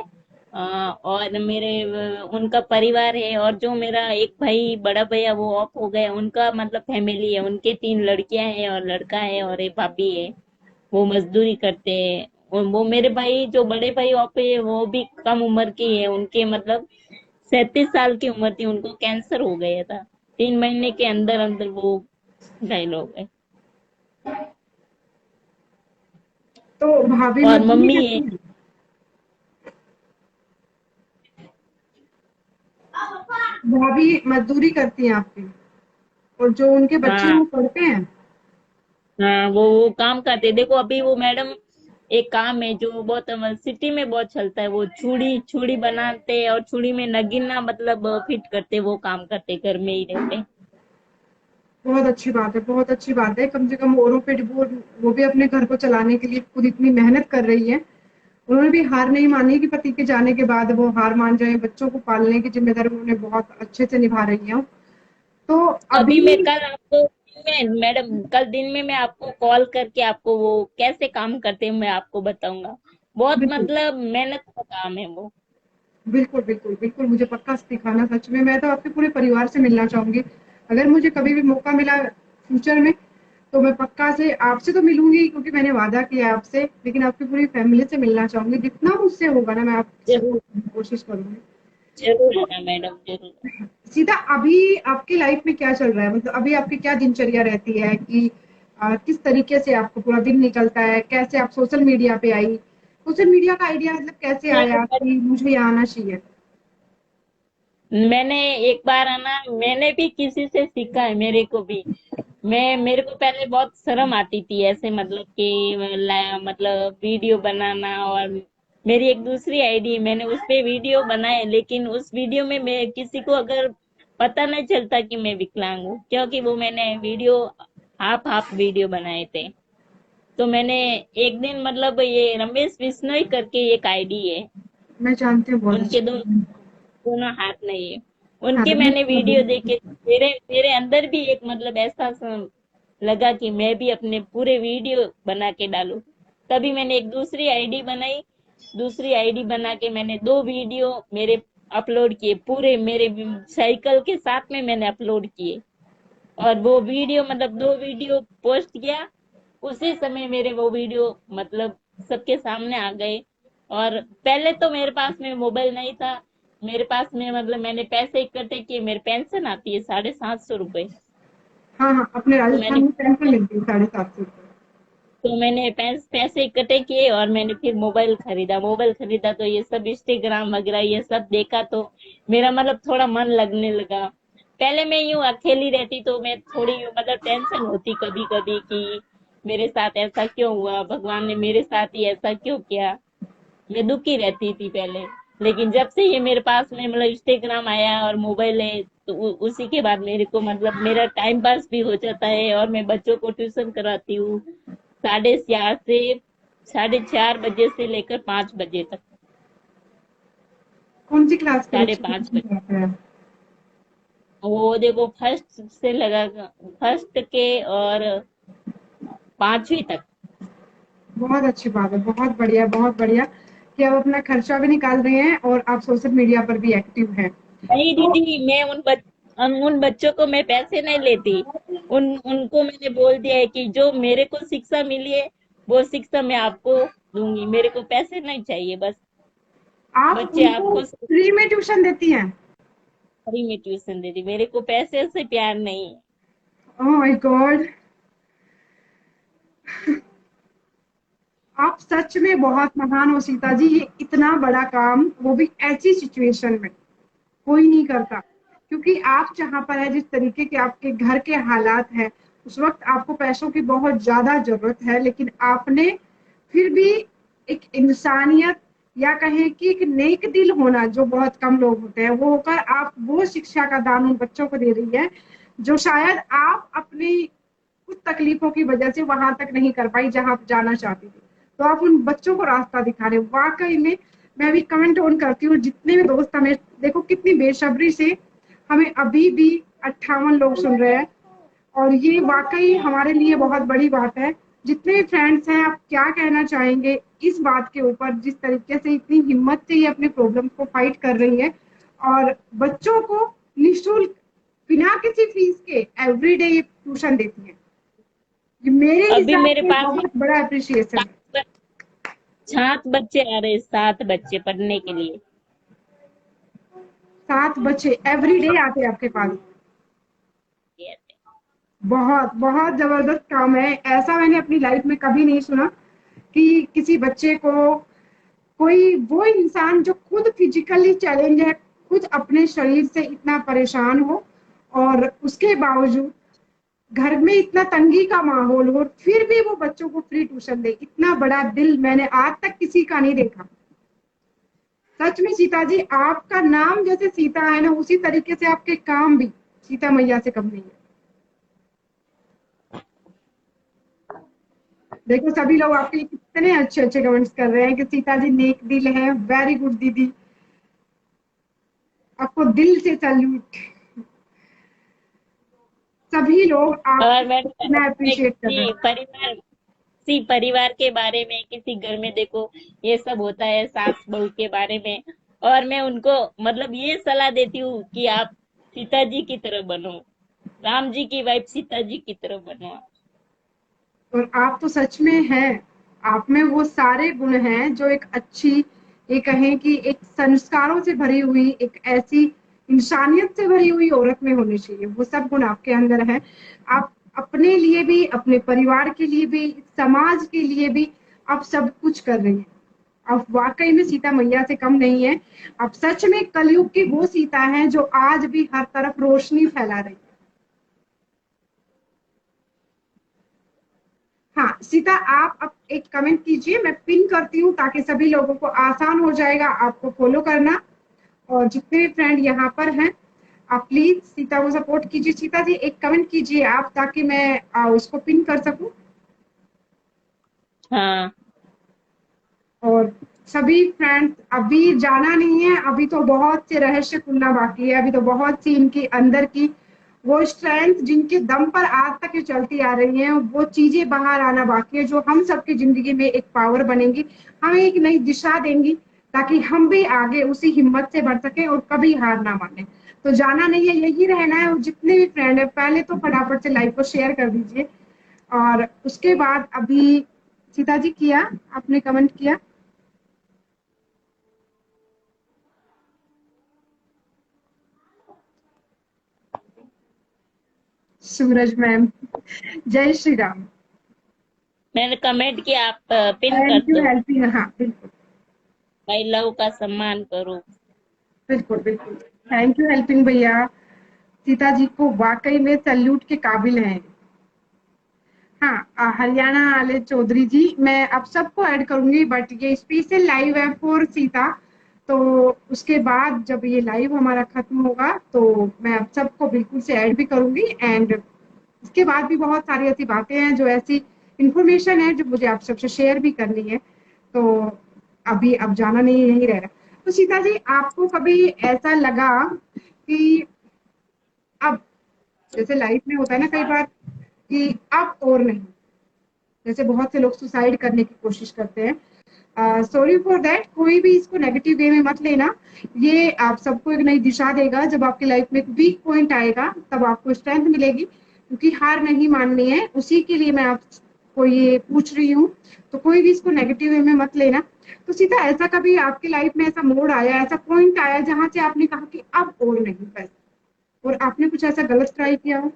और मेरे उनका परिवार है, और जो मेरा एक भाई बड़ा भैया वो ऑफ हो गया, उनका मतलब फैमिली है, उनके 3 लड़कियां हैं और लड़का है और एक भाभी है। वो मजदूरी करते हैं। और वो मेरे भाई जो बड़े भाई ऑफ है वो भी कम उम्र के ही है, उनके मतलब 37 साल की उम्र थी, उनको कैंसर हो गया था। 3 महीने के अंदर अंदर वो घायल हो गए। तो भाभी और मजदूरी मम्मी है। करती है? भाभी मजदूरी करती हैं आपकी, और जो उनके बच्चे हैं हाँ। वो पढ़ते हैं? हाँ, वो काम करते हैं। देखो अभी वो मैडम, एक काम है जो बहुत सिटी में बहुत चलता है, वो चूड़ी चूड़ी बनाते हैं और चूड़ी में नगीना मतलब फिट करते, वो काम करते, घर में ही रहते। बहुत अच्छी बात है, बहुत अच्छी बात है। कम से कम औरों पे वो भी अपने घर को चलाने के लिए खुद इतनी मेहनत कर रही है। उन्होंने भी हार नहीं मानी कि पति के जाने के बाद वो हार मान जाए। बच्चों को पालने की जिम्मेदारी उन्होंने बहुत अच्छे से निभा रही है। तो अभी अभी मैं कल आपको दिन में मैडम, कल दिन में मैं आपको कॉल करके आपको वो कैसे काम करते हैं मैं आपको बताऊंगा। बहुत बिल्कुल, मतलब मेहनत का काम है वो। बिल्कुल, बिल्कुल, बिल्कुल, मुझे पक्का सिखाना। सच में मैं तो आपके पूरे परिवार से मिलना चाहूंगी। अगर मुझे कभी भी मौका मिला फ्यूचर में, तो मैं पक्का से आपसे तो मिलूंगी क्योंकि मैंने वादा किया है आपसे, लेकिन आपकी पूरी फैमिली से मिलना चाहूंगी। जितना मुझसे होगा ना, मैं आपकी जरूर, सपोर्ट करने की कोशिश करूंगी। जरूर तो है मैडम, जरूर। सीधा अभी आपकी लाइफ में क्या चल रहा है? मतलब अभी आपकी क्या दिनचर्या रहती है कि किस तरीके से आपको पूरा दिन निकलता है? कैसे आप सोशल मीडिया पे आई? सोशल मीडिया का आइडिया मतलब कैसे आया कि मुझे यहाँ आना चाहिए? मैंने एक बार है ना, मैंने भी किसी से सीखा है, मेरे को भी, मेरे को पहले बहुत शर्म आती थी ऐसे मतलब कि मतलब वीडियो बनाना। और मेरी एक दूसरी आईडी, मैंने उस पे वीडियो बनाए, लेकिन उस वीडियो में मैं किसी को अगर पता नहीं चलता कि मैं विकलांग हूँ, क्योंकि वो मैंने वीडियो हाफ हाफ वीडियो बनाए थे। तो मैंने एक दिन मतलब ये रमेश बिश्नोई करके एक आईडी है, मैं जानती हूँ बहुत उनके अच्छे। दोनों हाथ नहीं है, हाँ, उनके रमेश मैंने का वीडियो बहुत- देखे। मेरे मेरे अंदर भी एक मतलब ऐसा लगा कि मैं भी अपने पूरे वीडियो बना के डालूं। तभी मैंने एक दूसरी आईडी बनाई। दूसरी आईडी बना के मैंने दो वीडियो मेरे अपलोड किए, पूरे मेरे साइकिल के साथ में मैंने अपलोड किए। और वो वीडियो मतलब दो वीडियो पोस्ट किया, उसी समय मेरे वो वीडियो मतलब सबके सामने आ गए। और पहले तो मेरे पास में मोबाइल नहीं था, मेरे पास में मतलब मैंने पैसे इकट्ठे किए, मेरी पेंशन आती है 750 रुपए। हाँ हाँ, अपने तो राजस्थान मैंने में पेंशन मिलती है 750 रुपये। पैसे इकट्ठे किए और मैंने फिर मोबाइल खरीदा तो ये सब इंस्टाग्राम वगैरह ये सब देखा, तो मेरा मतलब थोड़ा मन लगने लगा। पहले मैं यूं अकेली रहती तो मैं थोड़ी मतलब टेंशन होती कभी कभी कि मेरे साथ ऐसा क्यों हुआ, भगवान ने मेरे साथ ही ऐसा क्यों किया। मैं दुखी रहती थी पहले। लेकिन जब से ये मेरे पास में मतलब इंस्टाग्राम आया और मोबाइल है, तो उसी के बाद मेरे को मतलब मेरा टाइम पास भी हो जाता है। और मैं बच्चों को ट्यूशन कराती हूँ 4:30 से 4:30 बजे से लेकर 5 बजे तक। कौन सी क्लास के साढ़े बच्चे को पाँच ट्यूशन बजे कराते हैं? वो देखो फर्स्ट से लगा, फर्स्ट के और 5वीं तक। बहुत अच्छी बात है, बहुत बढ़िया, बहुत बढ़िया कि आप अपना खर्चा भी निकाल रहे हैं और आप सोशल मीडिया पर भी एक्टिव हैं। नहीं तो दीदी, मैं उन बच्चों को मैं पैसे नहीं लेती। उनको मैंने बोल दिया है कि जो मेरे को शिक्षा मिली है वो शिक्षा मैं आपको दूंगी, मेरे को पैसे नहीं चाहिए, बस आप बच्चे उनको आपको फ्री में ट्यूशन देती हैं? फ्री में ट्यूशन दे दी, मेरे को पैसे से प्यार नहीं है। Oh my God! आप सच में बहुत महान हो सीता जी, ये इतना बड़ा काम, वो भी ऐसी सिचुएशन में कोई नहीं करता। क्योंकि आप जहाँ पर है, जिस तरीके के आपके घर के हालात हैं, उस वक्त आपको पैसों की बहुत ज्यादा जरूरत है, लेकिन आपने फिर भी एक इंसानियत या कहें कि एक नेक दिल होना, जो बहुत कम लोग होते हैं, वो होकर आप वो शिक्षा का दान उन बच्चों को दे रही है जो शायद आप अपनी कुछ तकलीफों की वजह से वहां तक नहीं कर पाई जहां आप जाना चाहती थी। तो आप उन बच्चों को रास्ता दिखा रहे हो, वाकई में। मैं भी कमेंट ऑन करती हूँ, जितने भी दोस्त हमें, देखो कितनी बेसब्री से हमें अभी भी 58 लोग सुन रहे हैं, और ये वाकई हमारे लिए बहुत बड़ी बात है। जितने भी फ्रेंड्स हैं, आप क्या कहना चाहेंगे इस बात के ऊपर, जिस तरीके से इतनी हिम्मत से ये अपने प्रॉब्लम को फाइट कर रही है और बच्चों को निःशुल्क बिना किसी फीस के एवरीडे ये ट्यूशन देती है, ये मेरे अभी हिसाब मेरे से पास में बहुत बड़ा अप्रिसिएशन है। 7 बच्चे आ रहे हैं, 7 बच्चे पढ़ने के लिए। 7 बच्चे एवरीडे आते हैं आपके पास? बहुत बहुत जबरदस्त काम है, ऐसा मैंने अपनी लाइफ में कभी नहीं सुना कि किसी बच्चे को, कोई वो इंसान जो खुद फिजिकली चैलेंज है, खुद अपने शरीर से इतना परेशान हो, और उसके बावजूद घर में इतना तंगी का माहौल हो, फिर भी वो बच्चों को फ्री ट्यूशन दे। इतना बड़ा दिल मैंने आज तक किसी का नहीं देखा। सच में सीता जी, आपका नाम जैसे सीता है ना, उसी तरीके से आपके काम भी सीता मैया से कम नहीं है। देखो सभी लोग आपके लिए कितने अच्छे अच्छे कमेंट्स कर रहे हैं कि सीता जी नेक दिल है, वेरी गुड दीदी, आपको दिल से सैल्यूट। सभी लोग आपको और मैं इतना अप्रिशिएट कर रहे किसी परिवार किसी परिवार के बारे में, किसी घर में देखो ये सब होता है सास बहू के बारे में, और मैं उनको मतलब ये सलाह देती हूँ कि आप सीता जी की तरह बनो, राम जी की वाइफ सीता जी की तरह बनो। हैं। और आप तो सच में हैं, आप में वो सारे गुण हैं जो एक अच्छी, ये कहें कि एक संस्कारों से भरी हुई, एक ऐसी इंसानियत से भरी हुई औरत में होने चाहिए, वो सब गुण आपके अंदर हैं। आप अपने लिए भी, अपने परिवार के लिए भी, समाज के लिए भी आप सब कुछ कर रही हैं। आप वाकई में सीता मैया से कम नहीं है। आप सच में कलयुग की वो सीता हैं जो आज भी हर तरफ रोशनी फैला रही है। हाँ सीता, आप अब एक कमेंट कीजिए, मैं पिन करती हूँ ताकि सभी लोगों को आसान हो जाएगा आपको फॉलो करना। और जितने भी फ्रेंड यहाँ पर हैं, आप प्लीज सीता को सपोर्ट कीजिए। सीता जी एक कमेंट कीजिए आप, ताकि मैं उसको पिन कर सकूं। हाँ। और सभी फ्रेंड्स, अभी जाना नहीं है, अभी तो बहुत से रहस्य खुलना बाकी है, अभी तो बहुत सी इनके अंदर की वो स्ट्रेंथ जिनके दम पर आज तक ये चलती आ रही हैं, वो चीजें बाहर आना बाकी है, जो हम सबकी जिंदगी में एक पावर बनेंगी, हमें एक नई दिशा देंगी, ताकि हम भी आगे उसी हिम्मत से बढ़ सके और कभी हार ना माने। तो जाना नहीं है, यही रहना है। और जितने भी फ्रेंड है, पहले तो फटाफट से लाइव को शेयर कर दीजिए। और उसके बाद अभी सीता जी किया, आपने कमेंट किया। सूरज मैम, जय श्री राम। मैंने कमेंट किया, आप पिन कर थैंक यू दो। हेल्पिंग, हाँ बिल्कुल। महिलाओं का सम्मान करो। बिल्कुल बिल्कुल। थैंक यू हेल्पिंग भैया। सीता जी को वाकई में सल्यूट के काबिल हैं। हाँ, हरियाणा वाले चौधरी जी, मैं आप सबको ऐड करूंगी, बट ये स्पेशल लाइव है फॉर सीता। तो उसके बाद जब ये लाइव हमारा खत्म होगा तो मैं आप सबको बिल्कुल से ऐड भी करूंगी। एंड इसके बाद भी बहुत सारी ऐसी बातें हैं, जो ऐसी इंफॉर्मेशन है जो मुझे आप सबसे शेयर भी करनी है। तो अभी अब जाना नहीं, यही रह रहा। तो सीता जी, आपको कभी ऐसा लगा कि अब, जैसे लाइफ में होता है ना कई बार, कि अब और नहीं, जैसे बहुत से लोग सुसाइड करने की कोशिश करते हैं। सॉरी फॉर दैट, कोई भी इसको नेगेटिव वे में मत लेना। ये आप सबको एक नई दिशा देगा। जब आपकी लाइफ में एक वीक पॉइंट आएगा, तब आपको स्ट्रेंथ मिलेगी, क्योंकि हार नहीं माननी है, उसी के लिए मैं आपको ये पूछ रही हूँ। तो कोई भी इसको नेगेटिव वे में मत लेना। तो सीधा, ऐसा कभी आपकी लाइफ में ऐसा मोड़ आया, ऐसा पॉइंट आया जहां से आपने कहा कि अब और नहीं बस, और आपने कुछ ऐसा गलत ट्राई किया हो?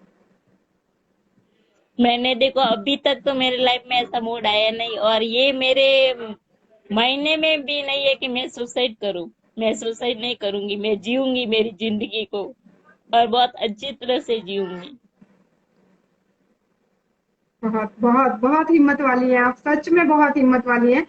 मैंने देखो अभी तक तो मेरे लाइफ में ऐसा मूड आया नहीं, और ये मेरे महीने में भी नहीं है कि मैं सुसाइड करूं। मैं सुसाइड नहीं करूंगी, मैं जीऊंगी मेरी जिंदगी को, और बहुत अच्छी तरह से जीऊंगी। बहुत बहुत बहुत हिम्मत वाली हैं आप, सच में बहुत हिम्मत वाली हैं।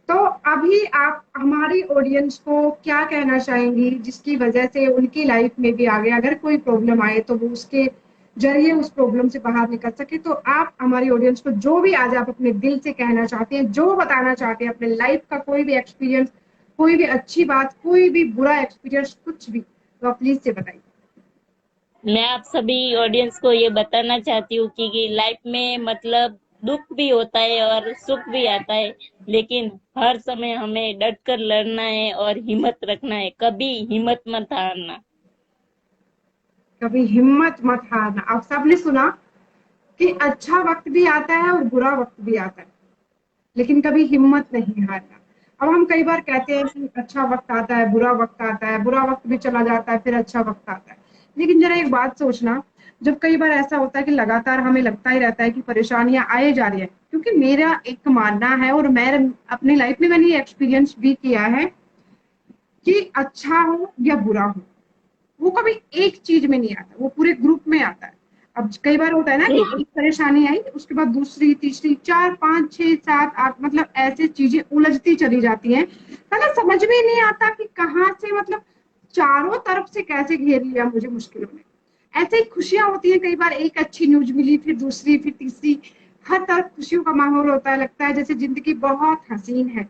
तो अभी आप हमारी ऑडियंस को क्या कहना चाहेंगी, जिसकी वजह से उनकी लाइफ में भी आगे अगर कोई प्रॉब्लम आए तो वो उसके जरिए उस प्रॉब्लम से बाहर निकल सके? तो आप हमारी ऑडियंस को जो भी आज आप अपने दिल से कहना चाहते हैं, जो बताना चाहते हैं, अपने लाइफ का कोई भी एक्सपीरियंस, कोई भी अच्छी बात, कोई भी बुरा एक्सपीरियंस, कुछ भी, तो आप प्लीज से बताइए। मैं आप सभी ऑडियंस को ये बताना चाहती हूँ कि लाइफ में मतलब दुख भी होता है और सुख भी आता है, लेकिन हर समय हमें डट कर लड़ना है और हिम्मत रखना है, कभी हिम्मत मत हारना। कभी हिम्मत मत हारना। आप सबने सुना कि अच्छा वक्त भी आता है और बुरा वक्त भी आता है, लेकिन कभी हिम्मत नहीं हारना। अब हम कई बार कहते हैं कि अच्छा वक्त आता है, बुरा वक्त आता है, बुरा वक्त भी चला जाता है, फिर अच्छा वक्त आता है। लेकिन जरा एक बात सोचना, जब कई बार ऐसा होता है कि लगातार हमें लगता ही रहता है कि परेशानियां आए जा रही है, क्योंकि मेरा एक मानना है, और मैं अपनी लाइफ में मैंने ये एक्सपीरियंस भी किया है, कि अच्छा हो या बुरा हो, वो कभी एक चीज में नहीं आता, वो पूरे ग्रुप में आता है। अब कई बार होता है ना कि एक परेशानी आई, उसके बाद दूसरी, तीसरी, चार, पांच, छह, सात, आठ, मतलब ऐसे चीजें उलझती चली जाती हैं। मतलब समझ में नहीं आता कि कहाँ से, मतलब चारों तरफ से कैसे घेर लिया मुझे मुश्किलों ने। ऐसे ही खुशियां होती हैं, कई बार एक अच्छी न्यूज मिली, फिर दूसरी, फिर तीसरी, हर तरफ खुशियों का माहौल होता है, लगता है जैसे जिंदगी बहुत हसीन है,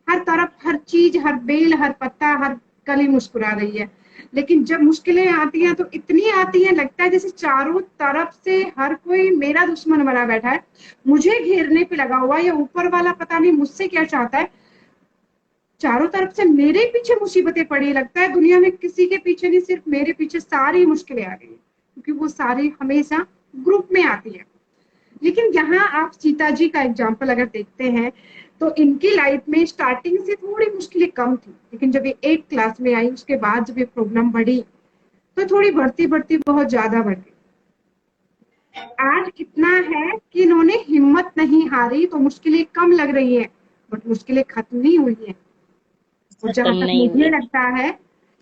हर तरफ हर चीज, हर बेल, हर पत्ता, हर कली मुस्कुरा रही है। लेकिन जब मुश्किलें आती हैं तो इतनी आती हैं, लगता है जैसे चारों तरफ से हर कोई मेरा दुश्मन बना बैठा है, मुझे घेरने पे लगा हुआ है, या ऊपर वाला पता नहीं मुझसे क्या चाहता है। चारों तरफ से मेरे पीछे मुसीबतें पड़ी, लगता है दुनिया में किसी के पीछे नहीं, सिर्फ मेरे पीछे सारी मुश्किलें आ रही है, क्योंकि वो सारी हमेशा ग्रुप में आती है। लेकिन यहाँ आप सीता जी का एग्जाम्पल अगर देखते हैं, तो इनकी लाइफ में स्टार्टिंग से थोड़ी मुश्किलें कम थी, लेकिन जब ये 8 क्लास में आई, उसके बाद जब ये प्रॉब्लम बढ़ी, तो थोड़ी बढ़ती बढ़ती बहुत ज्यादा बढ़ गई। आज इतना है कि इन्होंने हिम्मत नहीं हारी, तो मुश्किलें कम लग रही है, बट मुश्किलें खत्म नहीं हुई है। और खत्म जहां तक नहीं मुझे हुई। लगता है,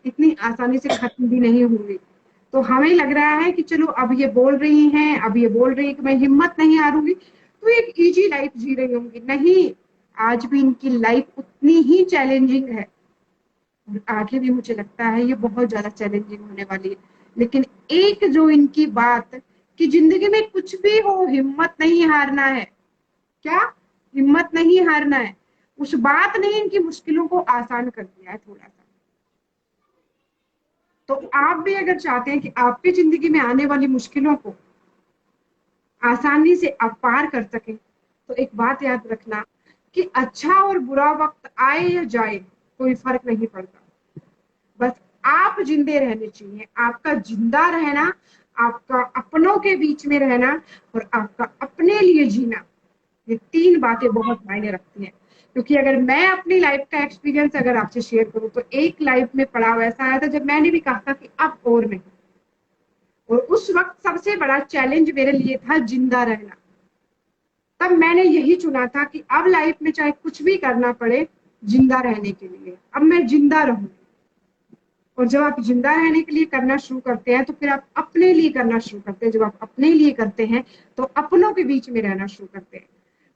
इतनी आसानी से खत्म भी नहीं हुई। तो हमें लग रहा है कि चलो, अब ये बोल रही हैं, अब ये बोल रही है कि मैं हिम्मत नहीं हारूंगी, तो एक इजी लाइफ जी रही होंगी। नहीं, आज भी इनकी लाइफ उतनी ही चैलेंजिंग है, और आगे भी मुझे लगता है ये बहुत ज्यादा चैलेंजिंग होने वाली है। लेकिन एक जो इनकी बात, कि जिंदगी में कुछ भी हो हिम्मत नहीं हारना है, क्या हिम्मत नहीं हारना है। उस बात ने इनकी मुश्किलों को आसान कर दिया है थोड़ा सा। तो आप भी अगर चाहते हैं कि आपकी जिंदगी में आने वाली मुश्किलों को आसानी से आप पार कर सकें, तो एक बात याद रखना कि अच्छा और बुरा वक्त आए या जाए कोई फर्क नहीं पड़ता। बस आप जिंदे रहने चाहिए। आपका जिंदा रहना, आपका अपनों के बीच में रहना और आपका अपने लिए जीना, ये 3 बातें बहुत मायने रखती हैं। क्योंकि अगर मैं अपनी लाइफ का एक्सपीरियंस अगर आपसे शेयर करूं, तो एक लाइफ में पड़ाव ऐसा आया था जब मैंने भी कहा था कि अब और नहीं। और उस वक्त सबसे बड़ा चैलेंज मेरे लिए था जिंदा रहना। तब मैंने यही चुना था कि अब लाइफ में चाहे कुछ भी करना पड़े, जिंदा रहने के लिए अब मैं जिंदा रहूं। और जब आप जिंदा रहने के लिए करना शुरू करते हैं, तो फिर आप अपने लिए करना शुरू करते हैं। जब आप अपने लिए करते हैं, तो अपनों के बीच में रहना शुरू करते हैं।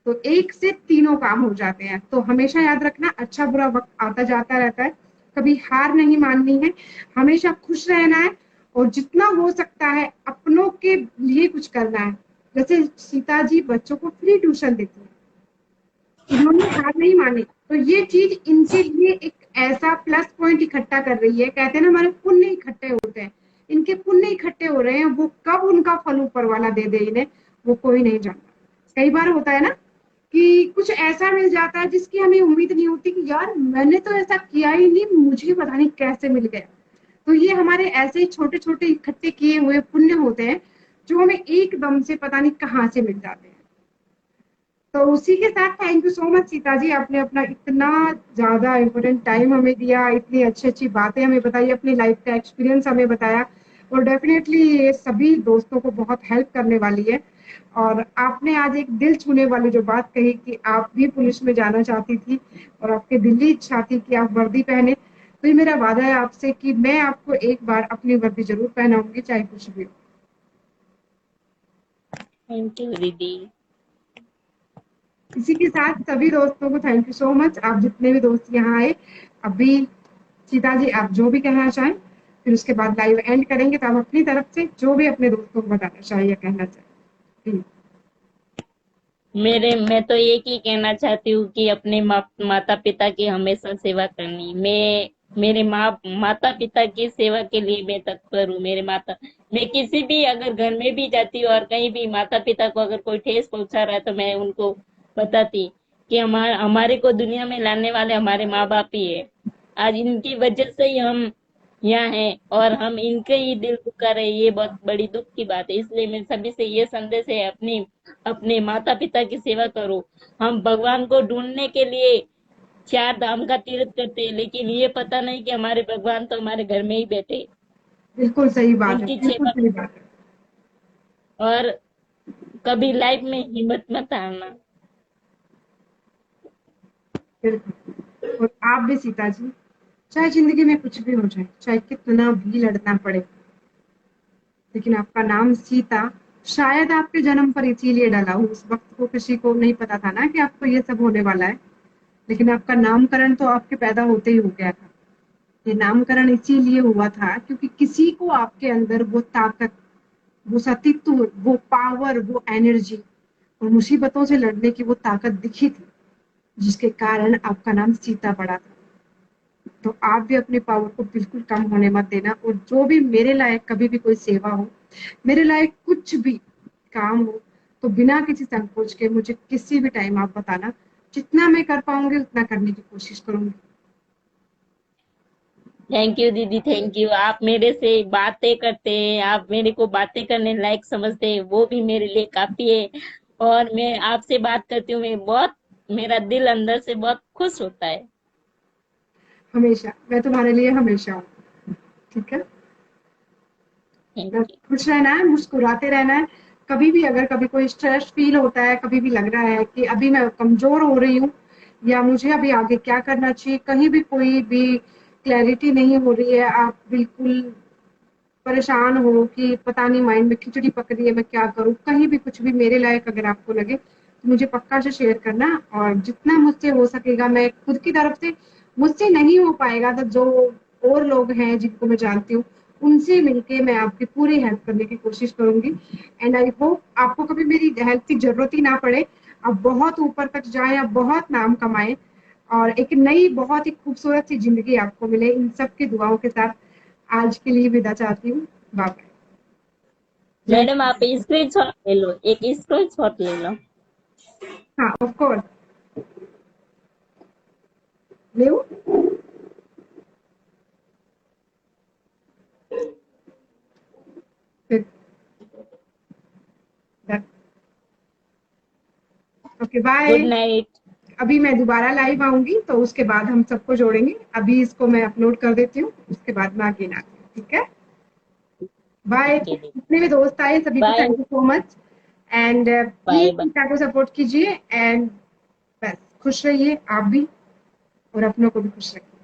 तो एक से तीनों काम हो जाते हैं। तो हमेशा याद रखना, अच्छा बुरा वक्त आता जाता रहता है, कभी हार नहीं माननी है, हमेशा खुश रहना है और जितना हो सकता है अपनों के लिए कुछ करना है। जैसे सीता जी बच्चों को फ्री ट्यूशन देती है, इन्होंने हार नहीं मानी, तो ये चीज इनके लिए एक ऐसा प्लस पॉइंट इकट्ठा कर रही है। कहते हैं ना, हमारे पुण्य इकट्ठे होते हैं, इनके पुण्य इकट्ठे हो रहे हैं। वो कब उनका फल ऊपर वाला दे दे इन्हें, वो कोई नहीं जानता। कई बार होता है ना कि कुछ ऐसा मिल जाता है जिसकी हमें उम्मीद नहीं होती कि यार मैंने तो ऐसा किया ही नहीं, मुझे पता नहीं कैसे मिल गया। तो ये हमारे ऐसे छोटे छोटे इकट्ठे किए हुए पुण्य होते हैं, जो हमें एकदम से पता नहीं कहाँ से मिल जाते हैं। तो उसी के साथ thank you so much Sita ji, आपने अपना इतना ज्यादा इम्पोर्टेंट टाइम हमें दिया, इतनी अच्छी अच्छी बातें हमें बताई, अपनी लाइफ का एक्सपीरियंस हमें बताया। और डेफिनेटली ये सभी दोस्तों को बहुत हेल्प करने वाली है। और आपने आज एक दिल छूने वाली जो बात कही कि आप भी पुलिस में जाना चाहती थी और आपकी दिली इच्छा थी कि आप वर्दी पहने, तो ये मेरा वादा है आपसे कि मैं आपको एक बार अपनी वर्दी जरूर पहनाऊंगी, चाहे कुछ भी हो। थैंक यू दीदी। इसी के साथ सभी दोस्तों को थैंक यू सो मच, आप जितने भी दोस्त यहाँ आए। अभी सीता जी आप जो भी कहना चाहें, फिर उसके बाद लाइव एंड करेंगे। तो आप अपनी तरफ से जो भी अपने दोस्तों को बताना चाहिए या कहना चाहिए। मैं तो एक ही कहना चाहती हूँ कि अपने माता पिता की हमेशा सेवा करनी। मेरे माता पिता की सेवा के लिए मैं तत्पर हूँ। मैं किसी भी अगर घर में भी जाती हूँ और कहीं भी माता पिता को अगर कोई ठेस पहुंचा रहा है, तो मैं उनको बताती कि हमारे को दुनिया में लाने वाले हमारे माँ बाप ही है। आज इनकी वजह से ही हम यहाँ हैं और हम इनके ही दिल दुखा रहे, ये बहुत बड़ी दुख की बात है। इसलिए मैं सभी से ये संदेश है, अपनी अपने माता पिता की सेवा करो। हम भगवान को ढूंढने के लिए 4 धाम का तीर्थ करते हैं, लेकिन ये पता नहीं कि हमारे भगवान तो हमारे घर में ही बैठे। बिल्कुल सही बात है, उनकी बिल्कुल सेवा सही बात है। और कभी लाइफ में हिम्मत मत हारना। बिल्कुल। और आप भी सीता जी, चाहे जिंदगी में कुछ भी हो जाए, चाहे कितना भी लड़ना पड़े, लेकिन आपका नाम सीता शायद आपके जन्म पर इसीलिए डाला हो। उस वक्त को किसी को नहीं पता था ना कि आपको ये सब होने वाला है, लेकिन आपका नामकरण तो आपके पैदा होते ही हो गया था। ये नामकरण इसीलिए हुआ था क्योंकि किसी को आपके अंदर वो ताकत, वो सतीत्व, वो पावर, वो एनर्जी और मुसीबतों से लड़ने की वो ताकत दिखी थी, जिसके कारण आपका नाम सीता पड़ा था। तो आप भी अपनी पावर को बिल्कुल कम होने मत देना। और जो भी मेरे लायक कभी भी कोई सेवा हो, मेरे लायक कुछ भी काम हो, तो बिना किसी संकोच के मुझे किसी भी टाइम आप बताना। जितना मैं कर पाऊंगी उतना करने की कोशिश करूंगी। थैंक यू दीदी, थैंक यू। आप मेरे से बातें करते हैं, आप मेरे को बातें करने लायक समझते हैं, वो भी मेरे लिए काफी है। और मैं आपसे बात करती हूँ, मेरा दिल अंदर से बहुत खुश होता है। हमेशा मैं तुम्हारे लिए हमेशा हूँ। ठीक है। थैंक बस यू। खुश रहना है, मुस्कुराते रहना है। कभी भी अगर कभी कोई स्ट्रेस फील होता है, कभी भी लग रहा है कि अभी मैं कमजोर हो रही हूँ या मुझे अभी आगे क्या करना चाहिए, कहीं भी कोई भी क्लैरिटी नहीं हो रही है, आप बिल्कुल परेशान हो कि पता नहीं माइंड में खिचड़ी पक रही है, मैं क्या करूँ, कहीं भी कुछ भी मेरे लायक अगर आपको लगे तो मुझे पक्का से शेयर करना। और जितना मुझसे हो सकेगा मैं खुद की तरफ से, मुझसे नहीं हो पाएगा तो जो और लोग हैं जिनको मैं जानती हूँ उनसे मिलके मैं आपकी पूरी हेल्प करने की कोशिश करूंगी। एंड आई होप आपको कभी मेरी हेल्प की जरूरत ही ना पड़े। आप बहुत ऊपर तक जाएं, आप बहुत नाम कमाएं और एक नई बहुत ही खूबसूरत सी जिंदगी आपको मिले। इन सब की दुआओं के साथ आज के लिए विदा चाहती हूँ। Bye bye. जय मैडम आप स्क्रीनशॉट ले लो, एक स्क्रीनशॉट ले लो। हाँ ऑफ कोर्स ले ओके बाय। Good night. अभी मैं दोबारा लाइव आऊंगी तो उसके बाद हम सबको जोड़ेंगे। अभी इसको मैं अपलोड कर देती हूँ, उसके बाद मैं अगेन आती हूँ, ठीक है। बाय। ओके दीदी। जितने भी दोस्त आए सभी को bye thank you so much and bye please bye. Geeta को सपोर्ट कीजिए एंड बस खुश रहिए आप भी और अपनों को भी खुश रखिए।